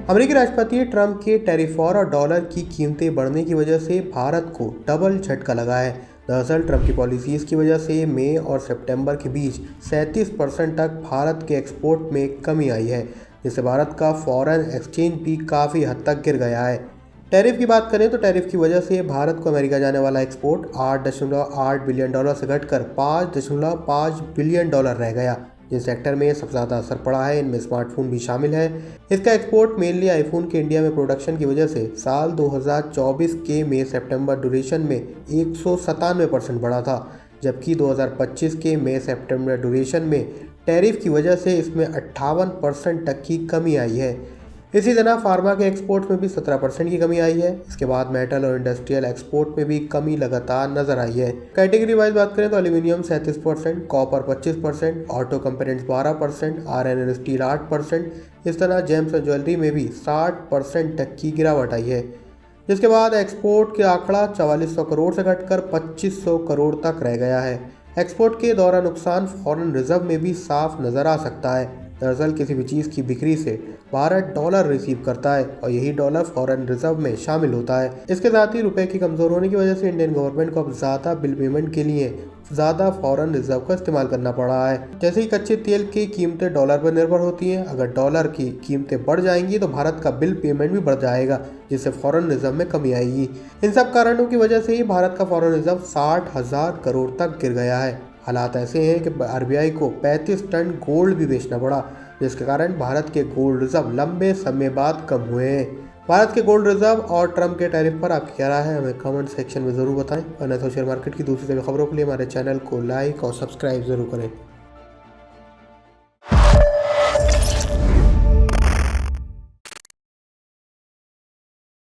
अमेरिकी राष्ट्रपति ट्रंप के टैरिफ वॉर और डॉलर की कीमतें बढ़ने की वजह से भारत को डबल झटका लगा है। दरअसल ट्रंप की पॉलिसीज़ की वजह से मई और सितंबर के बीच 37% तक भारत के एक्सपोर्ट में कमी आई है, जिससे भारत का फॉरेन एक्सचेंज भी काफ़ी हद तक गिर गया है। टैरिफ की बात करें तो टैरिफ की वजह से भारत को अमेरिका जाने वाला एक्सपोर्ट $8.8 बिलियन से घटकर $5.5 बिलियन रह गया। जिन सेक्टर में सबसे ज़्यादा असर पड़ा है इनमें स्मार्टफोन भी शामिल है। इसका एक्सपोर्ट मेनली आईफोन के इंडिया में प्रोडक्शन की वजह से साल 2024 के मई सितंबर ड्यूरेशन में 197% बढ़ा था, जबकि 2025 के मई सितंबर ड्यूरेशन में टैरिफ की वजह से इसमें 58% तक की कमी आई है। इसी तरह फार्मा के एक्सपोर्ट में भी 17% की कमी आई है। इसके बाद मेटल और इंडस्ट्रियल एक्सपोर्ट में भी कमी लगातार नजर आई है। कैटेगरी वाइज बात करें तो aluminium 37%, copper 25%, auto components 12%, iron and steel 8%। इस तरह जेम्स और ज्वेलरी में भी 60% तक की गिरावट आई है। जिसके बाद एक्सपोर्ट का आंकड़ा 4400 करोड़ से घटकर 2500 करोड़ तक रह गया है। एक्सपोर्ट के दौरान नुकसान फॉरेन रिजर्व में भी साफ नजर आ सकता है। दरअसल किसी भी चीज़ की बिक्री से भारत डॉलर रिसीव करता है और यही डॉलर फॉरेन रिजर्व में शामिल होता है। इसके साथ ही रुपए की कमज़ोर होने की वजह से इंडियन गवर्नमेंट को अब ज़्यादा बिल पेमेंट के लिए ज़्यादा फॉरेन रिजर्व का इस्तेमाल करना पड़ा है। जैसे ही कच्चे तेल की कीमतें डॉलर पर निर्भर होती हैं, अगर डॉलर की कीमतें बढ़ जाएंगी तो भारत का बिल पेमेंट भी बढ़ जाएगा, जिससे फॉरेन रिजर्व में कमी आएगी। इन सब कारणों की वजह से ही भारत का फॉरेन रिजर्व 60,000 करोड़ तक गिर गया है। हालात ऐसे हैं कि आरबीआई को 35 टन गोल्ड भी बेचना पड़ा, जिसके कारण भारत के गोल्ड रिजर्व लंबे समय बाद कम हुए हैं। भारत के गोल्ड रिजर्व और ट्रंप के टैरिफ पर आपकी क्या राय है, हमें कमेंट सेक्शन में ज़रूर बताएं। और नहीं तो शेयर मार्केट की दूसरी जगह खबरों के लिए हमारे चैनल को लाइक और सब्सक्राइब ज़रूर करें।